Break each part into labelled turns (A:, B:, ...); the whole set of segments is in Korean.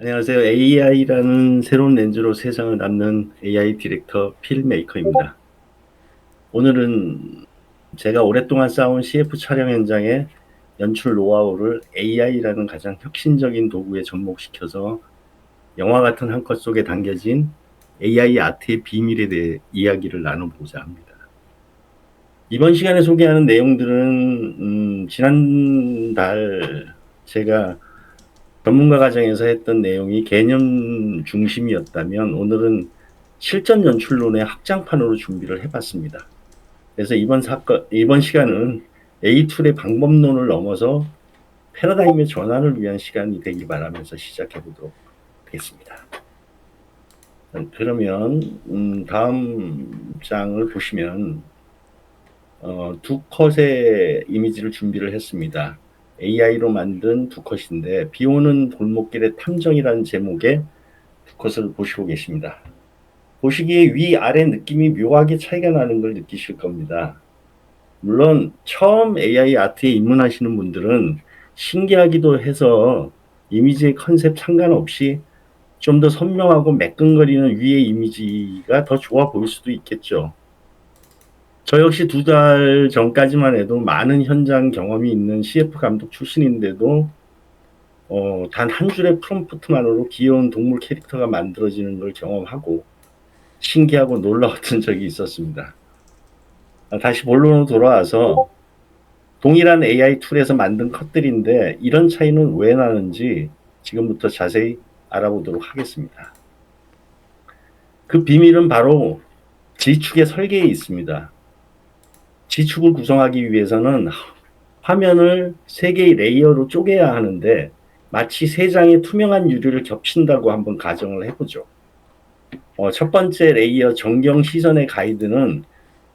A: 안녕하세요. AI라는 새로운 렌즈로 세상을 담는 AI 디렉터 필메이커입니다. 오늘은 제가 오랫동안 쌓아온 CF 촬영 현장의 연출 노하우를 AI라는 가장 혁신적인 도구에 접목시켜서 영화 같은 한 컷 속에 담겨진 AI 아트의 비밀에 대해 이야기를 나눠보고자 합니다. 이번 시간에 소개하는 내용들은 지난달 제가 전문가 과정에서 했던 내용이 개념 중심이었다면 오늘은 실전 연출론의 확장판으로 준비를 해봤습니다. 그래서 이번 시간은 A 툴의 방법론을 넘어서 패러다임의 전환을 위한 시간이 되길 바라면서 시작해 보도록 하겠습니다. 그러면 다음 장을 보시면 두 컷의 이미지를 준비를 했습니다. AI로 만든 두 컷인데 비오는 골목길의 탐정이라는 제목의 두 컷을 보시고 계십니다. 보시기에 위아래 느낌이 묘하게 차이가 나는 걸 느끼실 겁니다. 물론 처음 AI 아트에 입문하시는 분들은 신기하기도 해서 이미지의 컨셉 상관없이 좀 더 선명하고 매끈거리는 위의 이미지가 더 좋아 보일 수도 있겠죠. 저 역시 2달 전까지만 해도 많은 현장 경험이 있는 CF 감독 출신인데도 단 한 줄의 프롬프트만으로 귀여운 동물 캐릭터가 만들어지는 걸 경험하고 신기하고 놀라웠던 적이 있었습니다. 다시 본론으로 돌아와서 동일한 AI 툴에서 만든 컷들인데 이런 차이는 왜 나는지 지금부터 자세히 알아보도록 하겠습니다. 그 비밀은 바로 지축의 설계에 있습니다. 지축을 구성하기 위해서는 화면을 3개의 레이어로 쪼개야 하는데 마치 3장의 투명한 유리를 겹친다고 한번 가정을 해보죠. 첫 번째 레이어 정경 시선의 가이드는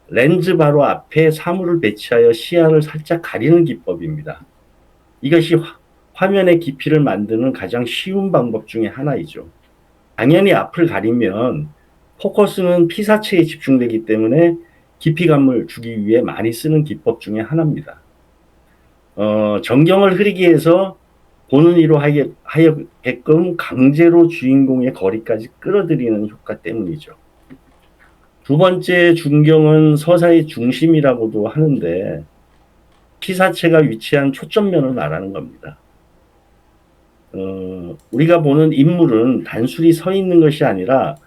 A: 렌즈 바로 앞에 사물을 배치하여 시야를 살짝 가리는 기법입니다. 이것이 화면의 깊이를 만드는 가장 쉬운 방법 중에 하나이죠. 당연히 앞을 가리면 포커스는 피사체에 집중되기 때문에 깊이감을 주기 위해 많이 쓰는 기법 중에 하나입니다. 정경을 흐리게 해서 보는 이로 하게끔 강제로 주인공의 거리까지 끌어들이는 효과 때문이죠. 두 번째 중경은 서사의 중심이라고도 하는데 피사체가 위치한 초점면을 말하는 겁니다. 우리가 보는 인물은 단순히 서 있는 것이 아니라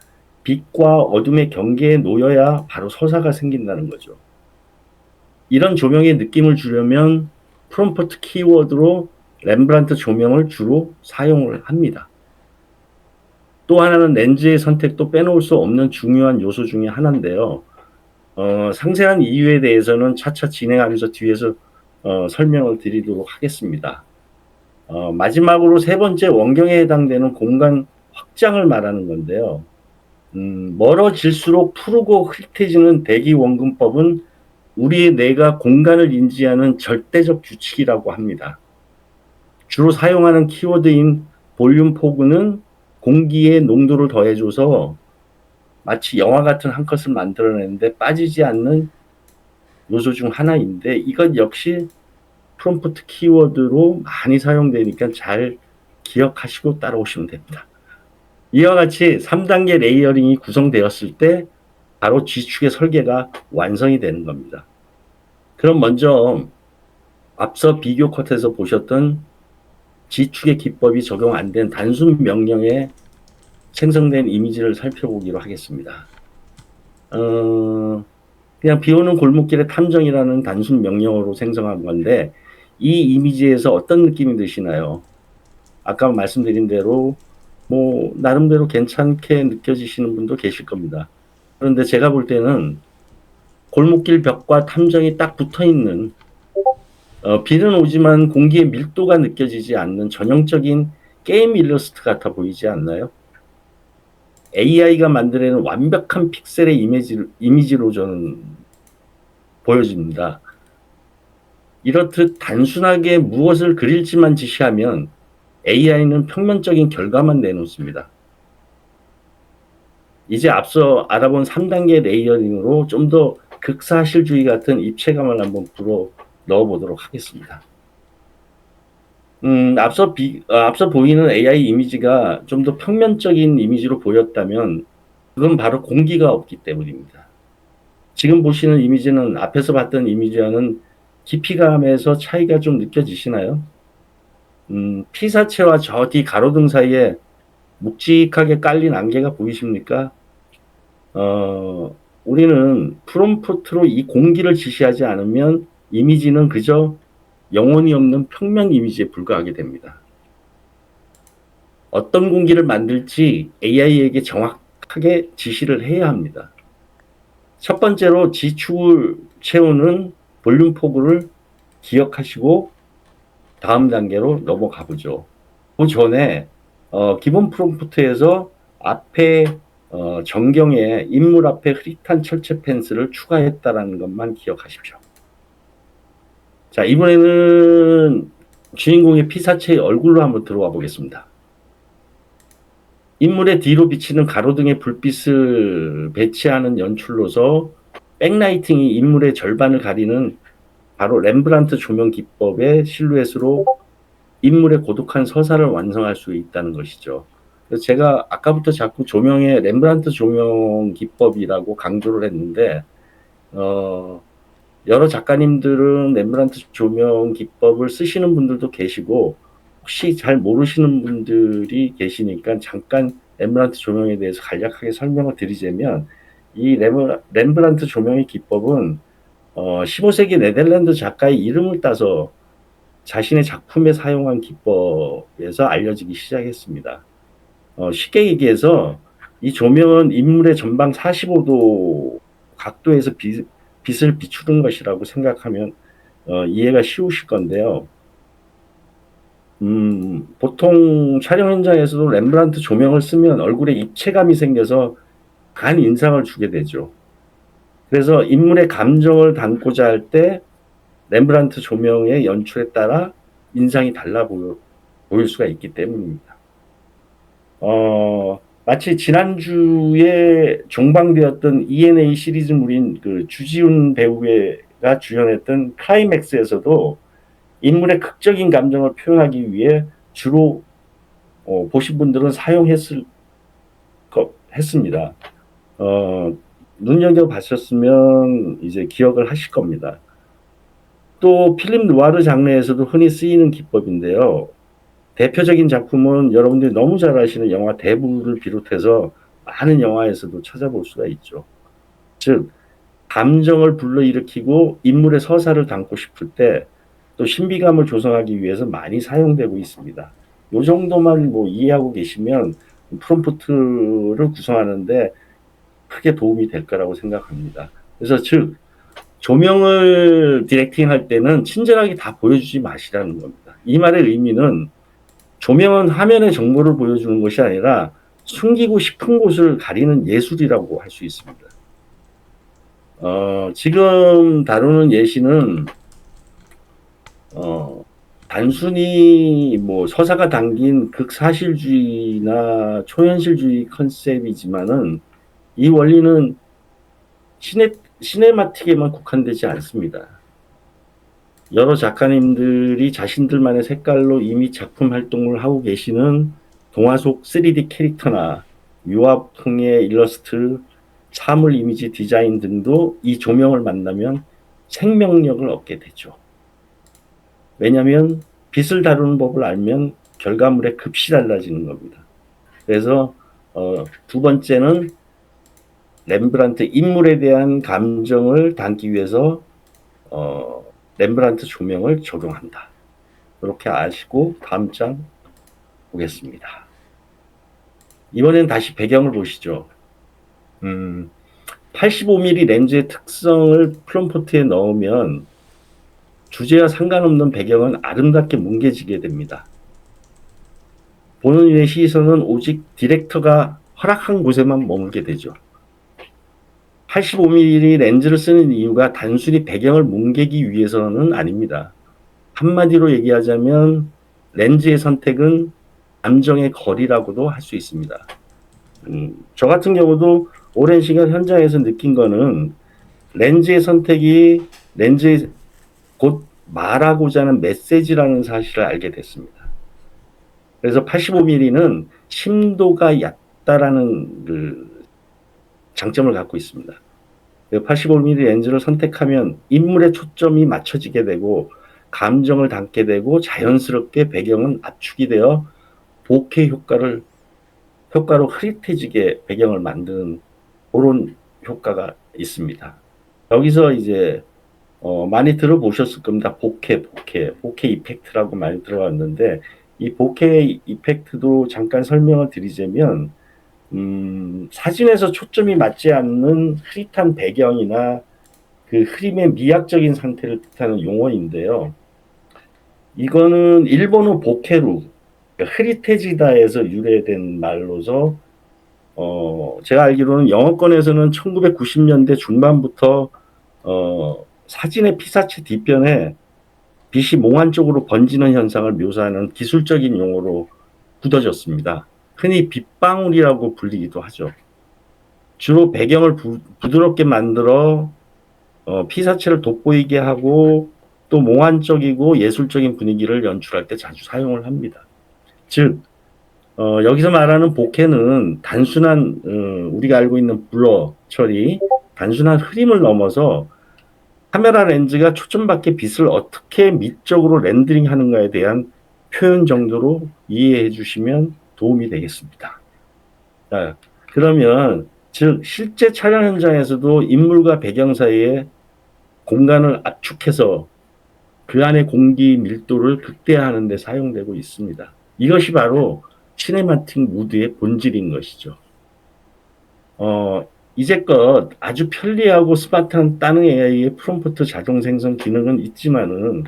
A: 빛과 어둠의 경계에 놓여야 바로 서사가 생긴다는 거죠. 이런 조명의 느낌을 주려면 프롬프트 키워드로 렘브란트 조명을 주로 사용을 합니다. 또 하나는 렌즈의 선택도 빼놓을 수 없는 중요한 요소 중에 하나인데요. 상세한 이유에 대해서는 차차 진행하면서 뒤에서 설명을 드리도록 하겠습니다. 마지막으로 세 번째 원경에 해당되는 공간 확장을 말하는 건데요. 멀어질수록 푸르고 흐릿해지는 대기 원근법은 우리의 뇌가 공간을 인지하는 절대적 규칙이라고 합니다. 주로 사용하는 키워드인 볼륨 포그는 공기의 농도를 더해줘서 마치 영화 같은 한 컷을 만들어내는데 빠지지 않는 요소 중 하나인데 이것 역시 프롬프트 키워드로 많이 사용되니까 잘 기억하시고 따라오시면 됩니다. 이와 같이 3단계 레이어링이 구성되었을 때 바로 G축의 설계가 완성이 되는 겁니다. 그럼 먼저 앞서 비교 컷에서 보셨던 G축의 기법이 적용 안 된 단순 명령에 생성된 이미지를 살펴보기로 하겠습니다. 그냥 비오는 골목길의 탐정이라는 단순 명령어로 생성한 건데 이 이미지에서 어떤 느낌이 드시나요? 아까 말씀드린 대로 나름대로 괜찮게 느껴지시는 분도 계실 겁니다. 그런데 제가 볼 때는 골목길 벽과 탐정이 딱 붙어있는 비는 오지만 공기의 밀도가 느껴지지 않는 전형적인 게임 일러스트 같아 보이지 않나요? AI가 만들어낸 완벽한 픽셀의 이미지로 저는 보여집니다. 이렇듯 단순하게 무엇을 그릴지만 지시하면 AI는 평면적인 결과만 내놓습니다. 이제 앞서 알아본 3단계 레이어링으로 좀 더 극사실주의 같은 입체감을 한번 불어 넣어보도록 하겠습니다. 앞서 보이는 AI 이미지가 좀 더 평면적인 이미지로 보였다면 그건 바로 공기가 없기 때문입니다. 지금 보시는 이미지는 앞에서 봤던 이미지와는 깊이감에서 차이가 좀 느껴지시나요? 피사체와 저 뒤 가로등 사이에 묵직하게 깔린 안개가 보이십니까? 우리는 프롬프트로 이 공기를 지시하지 않으면 이미지는 그저 영혼이 없는 평면 이미지에 불과하게 됩니다. 어떤 공기를 만들지 AI에게 정확하게 지시를 해야 합니다. 첫 번째로 지축을 채우는 볼륨 포그를 기억하시고 다음 단계로 넘어가 보죠. 그 전에 기본 프롬프트에서 앞에 전경에 인물 앞에 흐릿한 철제 펜슬을 추가했다라는 것만 기억하십시오. 자, 이번에는 주인공의 피사체의 얼굴로 한번 들어와 보겠습니다. 인물의 뒤로 비치는 가로등의 불빛을 배치하는 연출로서 백라이팅이 인물의 절반을 가리는 바로 렘브란트 조명 기법의 실루엣으로 인물의 고독한 서사를 완성할 수 있다는 것이죠. 그래서 제가 아까부터 자꾸 조명의 렘브란트 조명 기법이라고 강조를 했는데 여러 작가님들은 렘브란트 조명 기법을 쓰시는 분들도 계시고 혹시 잘 모르시는 분들이 계시니까 잠깐 렘브란트 조명에 대해서 간략하게 설명을 드리자면 이 렘브란트 조명의 기법은 15세기 네덜란드 작가의 이름을 따서 자신의 작품에 사용한 기법에서 알려지기 시작했습니다. 쉽게 얘기해서 이 조명은 인물의 전방 45도 각도에서 빛을 비추는 것이라고 생각하면 이해가 쉬우실 건데요. 보통 촬영 현장에서도 렘브란트 조명을 쓰면 얼굴에 입체감이 생겨서 간 인상을 주게 되죠. 그래서 인물의 감정을 담고자 할 때 렘브란트 조명의 연출에 따라 인상이 달라 보일 수가 있기 때문입니다. 마치 지난주에 종방되었던 ENA 시리즈물인 그 주지훈 배우가 주연했던 클라이맥스에서도 인물의 극적인 감정을 표현하기 위해 주로 보신 분들은 했습니다. 눈여겨 봤었으면 이제 기억을 하실 겁니다. 또 필름 누아르 장르에서도 흔히 쓰이는 기법인데요. 대표적인 작품은 여러분들이 너무 잘 아시는 영화 대부를 비롯해서 많은 영화에서도 찾아볼 수가 있죠. 즉 감정을 불러일으키고 인물의 서사를 담고 싶을 때 또 신비감을 조성하기 위해서 많이 사용되고 있습니다. 이 정도만 뭐 이해하고 계시면 프롬프트를 구성하는데 크게 도움이 될 거라고 생각합니다. 그래서 즉 조명을 디렉팅할 때는 친절하게 다 보여주지 마시라는 겁니다. 이 말의 의미는 조명은 화면의 정보를 보여주는 것이 아니라 숨기고 싶은 곳을 가리는 예술이라고 할 수 있습니다. 지금 다루는 예시는 단순히 뭐 서사가 담긴 극사실주의나 초현실주의 컨셉이지만은 이 원리는 시네마틱에만 국한되지 않습니다. 여러 작가님들이 자신들만의 색깔로 이미 작품 활동을 하고 계시는 동화 속 3D 캐릭터나 유화풍의 일러스트, 사물 이미지 디자인 등도 이 조명을 만나면 생명력을 얻게 되죠. 왜냐하면 빛을 다루는 법을 알면 결과물에 급시 달라지는 겁니다. 그래서 두 번째는 렘브란트 인물에 대한 감정을 담기 위해서 렘브란트 조명을 적용한다. 이렇게 아시고 다음 장 보겠습니다. 이번엔 다시 배경을 보시죠. 85mm 렌즈의 특성을 프롬프트에 넣으면 주제와 상관없는 배경은 아름답게 뭉개지게 됩니다. 보는 이의 시선은 오직 디렉터가 허락한 곳에만 머물게 되죠. 85mm 렌즈를 쓰는 이유가 단순히 배경을 뭉개기 위해서는 아닙니다. 한마디로 얘기하자면 렌즈의 선택은 감정의 거리라고도 할 수 있습니다. 저 같은 경우도 오랜 시간 현장에서 느낀 거는 렌즈의 선택이 곧 말하고자 하는 메시지라는 사실을 알게 됐습니다. 그래서 85mm는 심도가 얕다라는 그 장점을 갖고 있습니다. 85mm 렌즈를 선택하면 인물의 초점이 맞춰지게 되고 감정을 담게 되고 자연스럽게 배경은 압축이 되어 bokeh 효과로 흐릿해지게 배경을 만드는 그런 효과가 있습니다. 여기서 이제 많이 들어보셨을 겁니다. 보케 이펙트라고 많이 들어왔는데 이 보케 이펙트도 잠깐 설명을 드리자면 사진에서 초점이 맞지 않는 흐릿한 배경이나 그 흐림의 미학적인 상태를 뜻하는 용어인데요. 이거는 일본어 보케루, 그러니까 흐릿해지다에서 유래된 말로서 제가 알기로는 영어권에서는 1990년대 중반부터 사진의 피사체 뒷변에 빛이 몽환 쪽으로 번지는 현상을 묘사하는 기술적인 용어로 굳어졌습니다. 흔히 빛방울이라고 불리기도 하죠. 주로 배경을 부드럽게 만들어 피사체를 돋보이게 하고 또 몽환적이고 예술적인 분위기를 연출할 때 자주 사용을 합니다. 즉 여기서 말하는 보케는 단순한 우리가 알고 있는 블러 처리, 단순한 흐림을 넘어서 카메라 렌즈가 초점 밖의 빛을 어떻게 미적으로 렌더링하는가에 대한 표현 정도로 이해해 주시면 도움이 되겠습니다. 자, 그러면 즉 실제 촬영 현장에서도 인물과 배경 사이에 공간을 압축해서 그 안의 공기 밀도를 극대화하는 데 사용되고 있습니다. 이것이 바로 시네마틱 무드의 본질인 것이죠. 이제껏 아주 편리하고 스마트한 다른 AI의 프롬프트 자동 생성 기능은 있지만은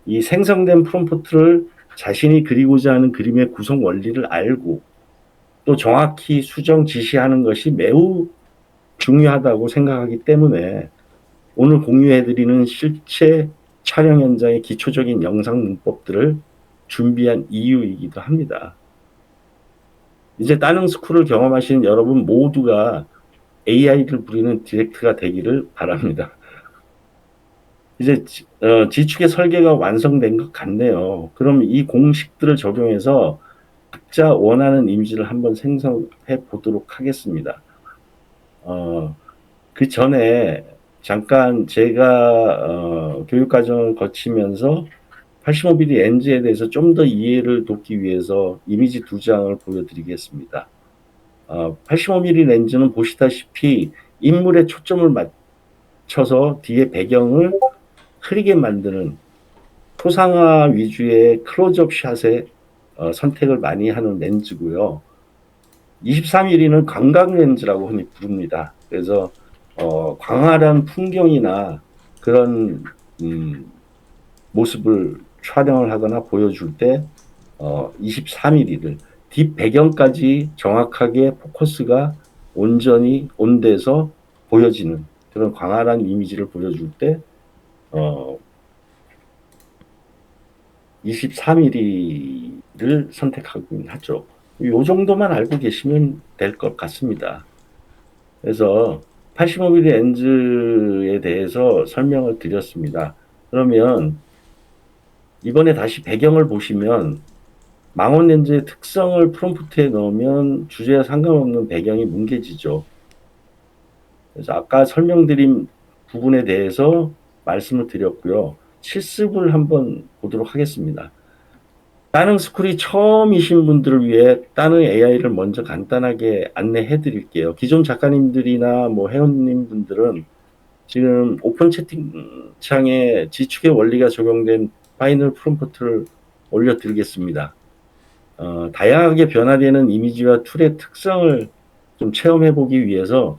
A: 이 생성된 프롬프트를 자신이 그리고자 하는 그림의 구성 원리를 알고 또 정확히 수정 지시하는 것이 매우 중요하다고 생각하기 때문에 오늘 공유해드리는 실제 촬영 현장의 기초적인 영상 문법들을 준비한 이유이기도 합니다. 이제 따릉 스쿨을 경험하신 여러분 모두가 AI를 부리는 디렉트가 되기를 바랍니다. 이제 지축의 설계가 완성된 것 같네요. 그럼 이 공식들을 적용해서 각자 원하는 이미지를 한번 생성해 보도록 하겠습니다. 그 전에 잠깐 제가 교육과정을 거치면서 85mm 렌즈에 대해서 좀 더 이해를 돕기 위해서 이미지 2장을 보여드리겠습니다. 85mm 렌즈는 보시다시피 인물의 초점을 맞춰서 뒤에 배경을 흐리게 만드는 초상화 위주의 클로즈업 샷에 선택을 많이 하는 렌즈고요. 23mm는 광각 렌즈라고 흔히 부릅니다. 그래서 광활한 풍경이나 그런 모습을 촬영을 하거나 보여줄 때 23mm를 뒷 배경까지 정확하게 포커스가 온전히 온돼서 보여지는 그런 광활한 이미지를 보여줄 때 23mm를 선택하긴 하죠. 이 정도만 알고 계시면 될 것 같습니다. 그래서 85mm 렌즈에 대해서 설명을 드렸습니다. 그러면 이번에 다시 배경을 보시면 망원 렌즈의 특성을 프롬프트에 넣으면 주제와 상관없는 배경이 뭉개지죠. 그래서 아까 설명드린 부분에 대해서 말씀을 드렸고요. 실습을 한번 보도록 하겠습니다. 따릉 스쿨이 처음이신 분들을 위해 따릉 AI를 먼저 간단하게 안내해 드릴게요. 기존 작가님들이나 뭐 회원님 분들은 지금 오픈 채팅창에 지축의 원리가 적용된 파이널 프롬프트를 올려드리겠습니다. 다양하게 변화되는 이미지와 툴의 특성을 좀 체험해보기 위해서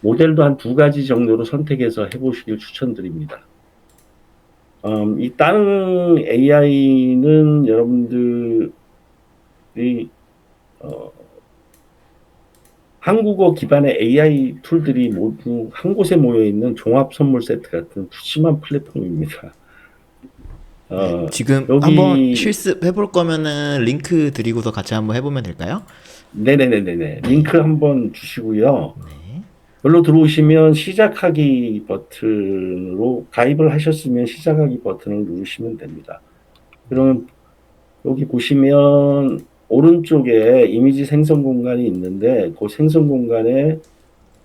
A: 모델도 한 2가지 정도로 선택해서 해보시길 추천드립니다. 이 따릉 AI는 여러분들이 한국어 기반의 AI 툴들이 모두 한 곳에 모여있는 종합 선물 세트 같은 푸짐한 플랫폼입니다.
B: 네, 지금 한번 실습해 볼 거면은 링크 드리고서 같이 한번 해보면 될까요?
A: 네네네네. 링크 한번 주시고요.
B: 네.
A: 여기로 들어오시면 시작하기 버튼으로 가입을 하셨으면 시작하기 버튼을 누르시면 됩니다. 그러면 여기 보시면 오른쪽에 이미지 생성 공간이 있는데 그 생성 공간에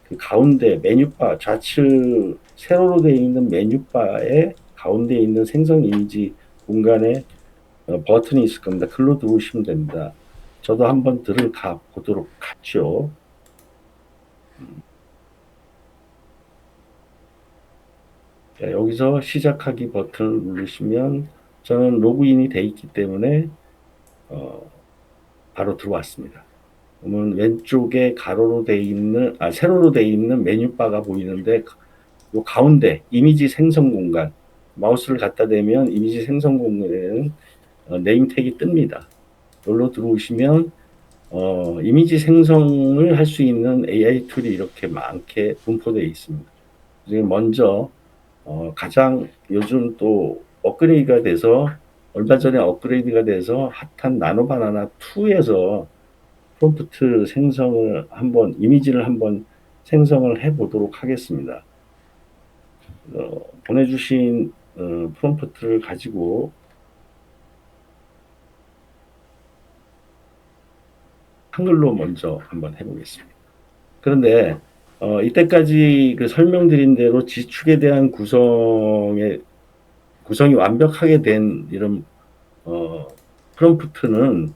A: 그 가운데 메뉴바 좌측 세로로 되어 있는 메뉴바에 가운데 있는 생성 이미지 공간에 버튼이 있을 겁니다. 글로 들어오시면 됩니다. 저도 한번 들어가 보도록 하죠. 자, 여기서 시작하기 버튼을 누르시면 저는 로그인이 돼 있기 때문에 바로 들어왔습니다. 그러면 왼쪽에 가로로 돼 있는 세로로 돼 있는 메뉴바가 보이는데 요 가운데 이미지 생성 공간 마우스를 갖다 대면 이미지 생성 공간에는 네임 태그가 뜹니다. 여기로 들어오시면 이미지 생성을 할 수 있는 AI 툴이 이렇게 많게 분포되어 있습니다. 지금 먼저 가장 요즘 또 업그레이드가 돼서 얼마 전에 업그레이드가 돼서 핫한 나노바나나 2에서 프롬프트 생성을 한번 이미지를 한번 생성을 해 보도록 하겠습니다. 보내주신 프롬프트를 가지고 한글로 먼저 한번 해보겠습니다. 그런데 이때까지 그 설명드린 대로 지축에 대한 구성이 완벽하게 된 이런 프롬프트는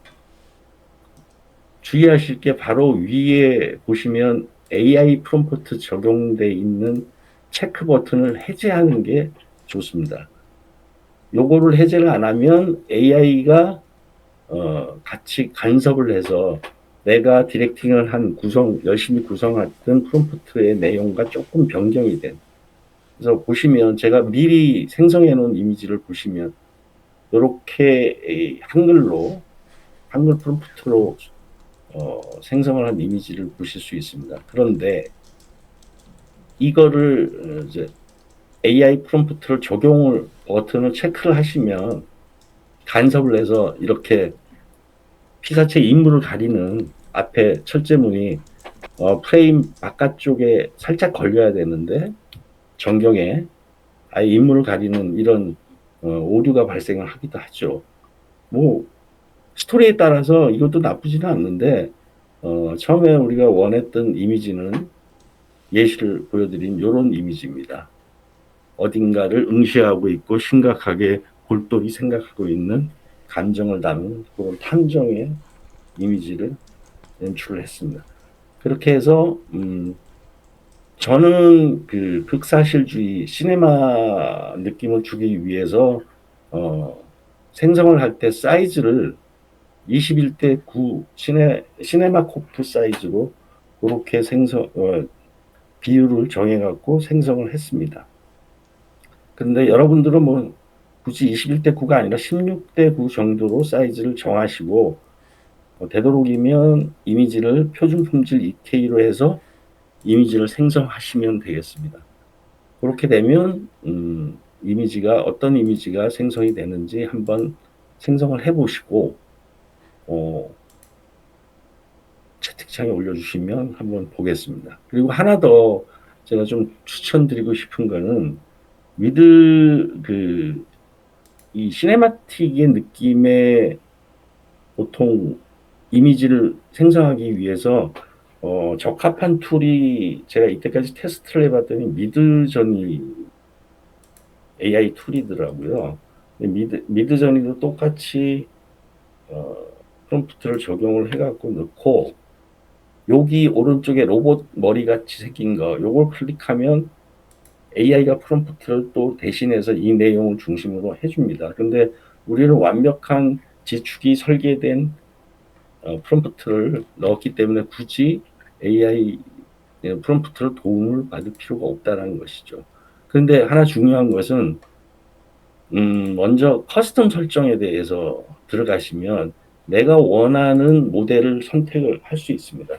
A: 주의하실 게 바로 위에 보시면 AI 프롬프트 적용돼 있는 체크 버튼을 해제하는 게 좋습니다. 요거를 해제를 안 하면 AI가 같이 간섭을 해서 내가 디렉팅을 한 열심히 구성했던 프롬프트의 내용과 조금 변경이 된. 그래서 보시면 제가 미리 생성해 놓은 이미지를 보시면 이렇게 한글 프롬프트로 생성을 한 이미지를 보실 수 있습니다. 그런데 이거를 이제 AI 프롬프트를 버튼을 체크를 하시면 간섭을 해서 이렇게 피사체 인물을 가리는 앞에 철제문이 프레임 바깥쪽에 살짝 걸려야 되는데 전경에 아예 인물을 가리는 이런 오류가 발생을 하기도 하죠. 뭐 스토리에 따라서 이것도 나쁘지는 않는데 처음에 우리가 원했던 이미지는 예시를 보여드린 이런 이미지입니다. 어딘가를 응시하고 있고 심각하게 골똘히 생각하고 있는 감정을 담은 그런 탐정의 이미지를 연출을 했습니다. 그렇게 해서 저는 그 극사실주의 시네마 느낌을 주기 위해서 생성을 할 때 사이즈를 21대 9 시네마코프 사이즈로 그렇게 비율을 정해갖고 생성을 했습니다. 그런데 여러분들은 뭐 굳이 21대 9가 아니라 16대 9 정도로 사이즈를 정하시고 되도록이면 이미지를 표준 품질 2K로 해서 이미지를 생성하시면 되겠습니다. 그렇게 되면 이미지가 어떤 이미지가 생성이 되는지 한번 생성을 해보시고 채팅창에 올려주시면 한번 보겠습니다. 그리고 하나 더 제가 좀 추천드리고 싶은 거는 이 시네마틱의 느낌의 보통 이미지를 생성하기 위해서 적합한 툴이 제가 이때까지 테스트를 해봤더니 미드저니 AI 툴이더라고요. 미드저니도 똑같이 프롬프트를 적용을 해갖고 넣고 여기 오른쪽에 로봇 머리같이 생긴 거 요걸 클릭하면 AI가 프롬프트를 또 대신해서 이 내용을 중심으로 해줍니다. 근데 우리는 완벽한 지축이 설계된 프롬프트를 넣었기 때문에 굳이 AI 프롬프트를 도움을 받을 필요가 없다는 것이죠. 그런데 하나 중요한 것은 먼저 커스텀 설정에 대해서 들어가시면 내가 원하는 모델을 선택을 할 수 있습니다.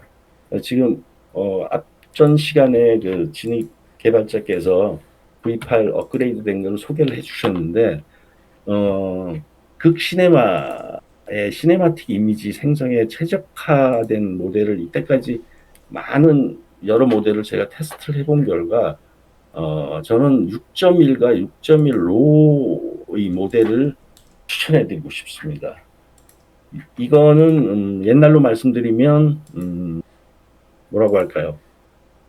A: 지금 앞전 시간에 그 진입 개발자께서 V8 업그레이드 된 걸 소개를 해주셨는데 시네마틱 이미지 생성에 최적화된 모델을 이때까지 많은 여러 모델을 제가 테스트를 해본 결과 저는 6.1과 6.1로의 모델을 추천해드리고 싶습니다. 이거는 옛날로 말씀드리면 뭐라고 할까요?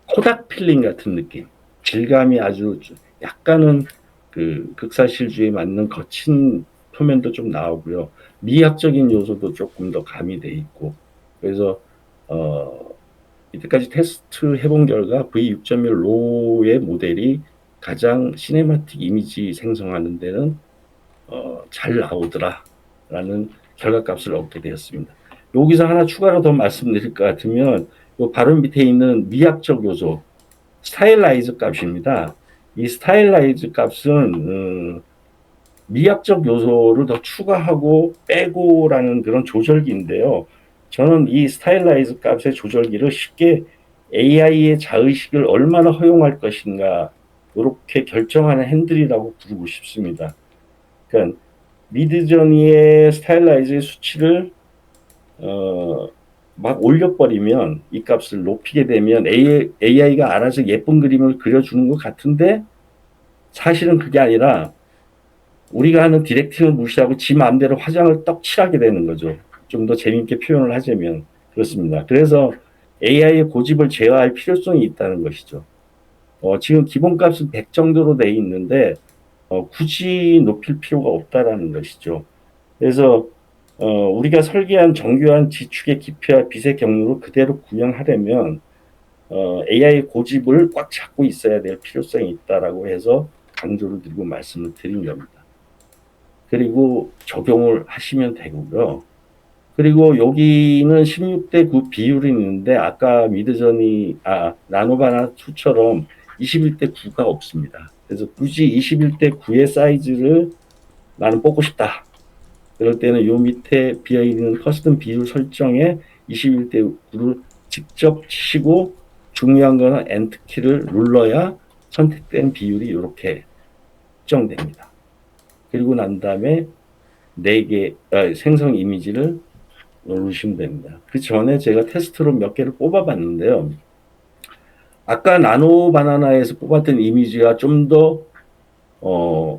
A: 코닥 필링 같은 느낌. 질감이 아주 약간은 그 극사실주에 맞는 거친 표면도 좀 나오고요. 미학적인 요소도 조금 더 가미돼 있고. 그래서 이때까지 테스트 해본 결과 V6.1 로의 모델이 가장 시네마틱 이미지 생성하는 데는 잘 나오더라라는 결과값을 얻게 되었습니다. 여기서 하나 추가로 더 말씀드릴 것 같으면 바로 밑에 있는 미학적 요소 스타일라이즈 값입니다. 이 스타일라이즈 값은 미학적 요소를 더 추가하고 빼고라는 그런 조절기인데요. 저는 이 스타일라이즈 값의 조절기를 쉽게 AI의 자의식을 얼마나 허용할 것인가 이렇게 결정하는 핸들이라고 부르고 싶습니다. 그러니까 미드저니의 스타일라이즈의 수치를 막 올려버리면 이 값을 높이게 되면 AI가 알아서 예쁜 그림을 그려주는 것 같은데 사실은 그게 아니라 우리가 하는 디렉팅을 무시하고 지 마음대로 화장을 떡칠하게 되는 거죠. 좀 더 재미있게 표현을 하자면 그렇습니다. 그래서 AI의 고집을 제어할 필요성이 있다는 것이죠. 지금 기본값은 100 정도로 돼 있는데 굳이 높일 필요가 없다라는 것이죠. 그래서 우리가 설계한 정교한 지축의 깊이와 빛의 경로를 그대로 구현하려면 AI 고집을 꽉 잡고 있어야 될 필요성이 있다라고 해서 강조를 드리고 말씀을 드린 겁니다. 그리고 적용을 하시면 되고요. 그리고 여기는 16대 9 비율이 있는데 아까 미드저니 나노바나 2처럼 21대 9가 없습니다. 그래서 굳이 21대 9의 사이즈를 나는 뽑고 싶다. 그럴 때는 요 밑에 비어있는 커스텀 비율 설정에 21대 9를 직접 치시고 중요한 거는 엔트키를 눌러야 선택된 비율이 이렇게 측정됩니다. 그리고 난 다음에 4개 생성 이미지를 누르시면 됩니다. 그 전에 제가 테스트로 몇 개를 뽑아봤는데요. 아까 나노 바나나에서 뽑았던 이미지가 좀 더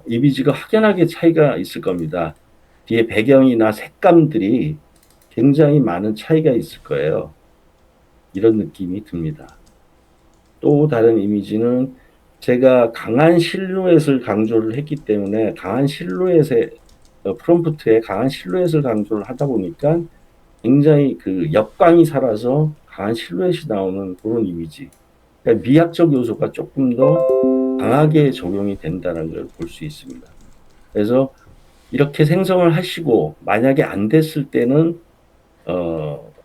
A: 이미지가 확연하게 차이가 있을 겁니다. 뒤에 배경이나 색감들이 굉장히 많은 차이가 있을 거예요. 이런 느낌이 듭니다. 또 다른 이미지는 제가 강한 실루엣을 강조를 했기 때문에 강한 실루엣의 프롬프트에 강한 실루엣을 강조를 하다 보니까 굉장히 그 역광이 살아서 강한 실루엣이 나오는 그런 이미지. 그러니까 미학적 요소가 조금 더 강하게 적용이 된다는 걸 볼 수 있습니다. 그래서 이렇게 생성을 하시고 만약에 안 됐을 때는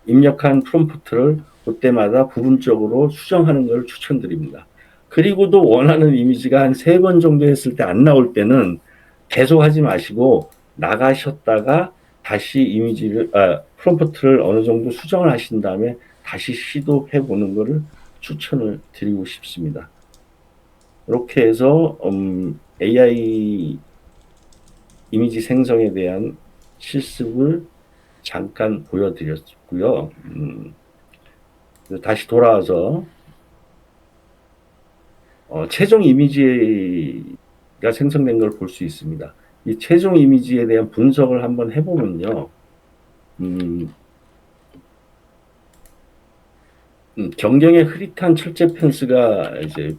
A: 입력한 프롬프트를 그때마다 부분적으로 수정하는 걸 추천드립니다. 그리고도 원하는 이미지가 한 3번 정도 했을 때 안 나올 때는 계속 하지 마시고 나가셨다가 다시 이미지를 프롬프트를 어느 정도 수정을 하신 다음에 다시 시도해 보는 것을 추천을 드리고 싶습니다. 이렇게 해서 AI 이미지 생성에 대한 실습을 잠깐 보여드렸고요. 다시 돌아와서 최종 이미지가 생성된 걸 볼 수 있습니다. 이 최종 이미지에 대한 분석을 한번 해보면요. 경경에 흐릿한 철제 펜스가 이제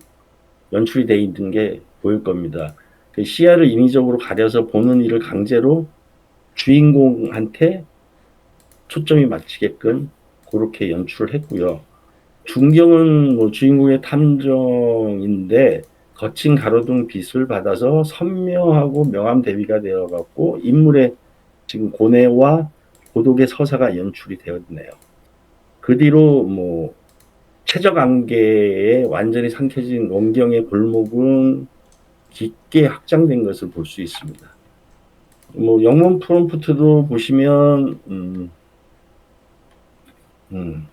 A: 연출이 되어 있는 게 보일 겁니다. 그 시야를 인위적으로 가려서 보는 이를 강제로 주인공한테 초점이 맞추게끔 그렇게 연출을 했고요. 중경은 뭐 주인공의 탐정인데 거친 가로등 빛을 받아서 선명하고 명암 대비가 되어갖고 인물의 지금 고뇌와 고독의 서사가 연출이 되었네요. 그 뒤로 뭐 최적 안개에 완전히 삼켜진 원경의 골목은 깊게 확장된 것을 볼 수 있습니다. 뭐 영문 프롬프트도 보시면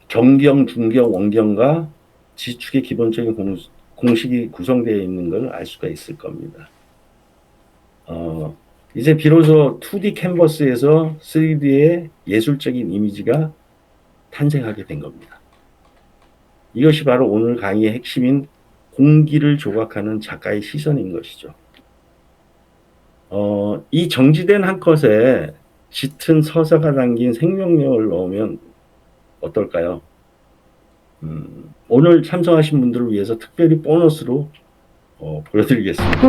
A: 정경, 중경, 원경과 지축의 기본적인 공식이 구성되어 있는 걸 알 수가 있을 겁니다. 이제 비로소 2D 캔버스에서 3D의 예술적인 이미지가 탄생하게 된 겁니다. 이것이 바로 오늘 강의의 핵심인 공기를 조각하는 작가의 시선인 것이죠. 이 정지된 한 컷에 짙은 서사가 담긴 생명력을 넣으면 어떨까요? 오늘 참석하신 분들을 위해서 특별히 보너스로 보여드리겠습니다.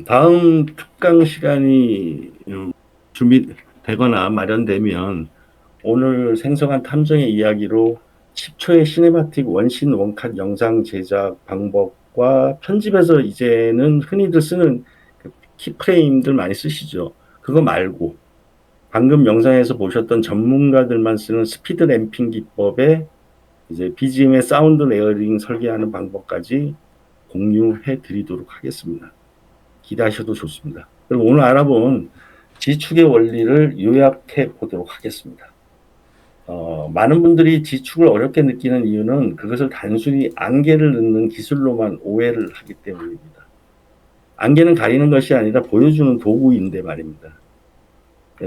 A: 다음 특강 시간이 준비되거나 마련되면 오늘 생성한 탐정의 이야기로 10초의 시네마틱 원신 원컷 영상 제작 방법과 편집에서 이제는 흔히들 쓰는 키프레임들 많이 쓰시죠. 그거 말고 방금 영상에서 보셨던 전문가들만 쓰는 스피드 램핑 기법에 이제 BGM의 사운드 레이어링 설계하는 방법까지 공유해 드리도록 하겠습니다. 기대하셔도 좋습니다. 그럼 오늘 알아본 지축의 원리를 요약해 보도록 하겠습니다. 많은 분들이 지축을 어렵게 느끼는 이유는 그것을 단순히 안개를 넣는 기술로만 오해를 하기 때문입니다. 안개는 가리는 것이 아니라 보여주는 도구인데 말입니다.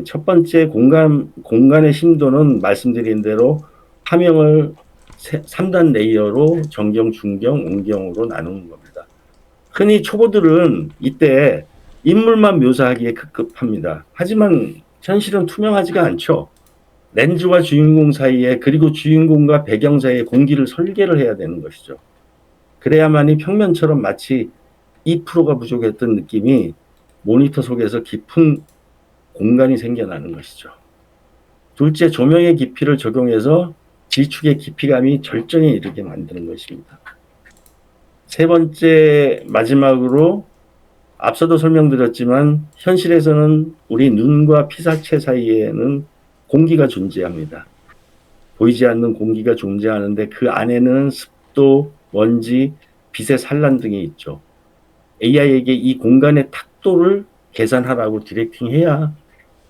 A: 첫 번째 공간의 심도는 말씀드린 대로 화면을 3단 레이어로 정경, 중경, 온경으로 나누는 겁니다. 흔히 초보들은 이때 인물만 묘사하기에 급급합니다. 하지만 현실은 투명하지가 않죠. 렌즈와 주인공 사이에 그리고 주인공과 배경 사이에 공기를 설계를 해야 되는 것이죠. 그래야만이 평면처럼 마치 2%가 부족했던 느낌이 모니터 속에서 깊은 공간이 생겨나는 것이죠. 둘째, 조명의 깊이를 적용해서 지축의 깊이감이 절정에 이르게 만드는 것입니다. 세 번째, 마지막으로 앞서도 설명드렸지만 현실에서는 우리 눈과 피사체 사이에는 공기가 존재합니다. 보이지 않는 공기가 존재하는데 그 안에는 습도, 먼지, 빛의 산란 등이 있죠. AI에게 이 공간의 탁도를 계산하라고 디렉팅해야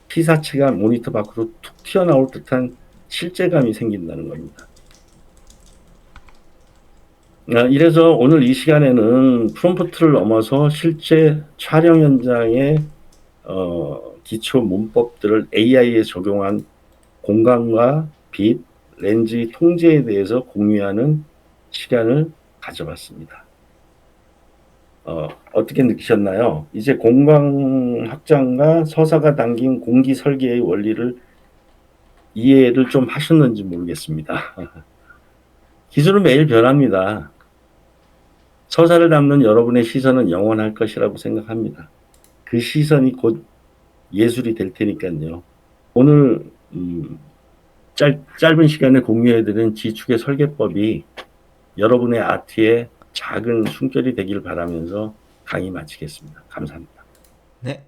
A: 피사체가 모니터 밖으로 툭 튀어나올 듯한 실제감이 생긴다는 겁니다. 이래서 오늘 이 시간에는 프롬프트를 넘어서 실제 촬영 현장의 기초 문법들을 AI에 적용한 공간과 빛, 렌즈 통제에 대해서 공유하는 시간을 가져봤습니다. 어떻게 느끼셨나요? 이제 공간 확장과 서사가 담긴 공기 설계의 원리를 이해를 좀 하셨는지 모르겠습니다. 기술은 매일 변합니다. 서사를 담는 여러분의 시선은 영원할 것이라고 생각합니다. 그 시선이 곧 예술이 될 테니까요. 오늘 짧은 시간에 공유해드린 지축의 설계법이 여러분의 아트에 작은 숨결이 되길 바라면서 강의 마치겠습니다. 감사합니다.
B: 네.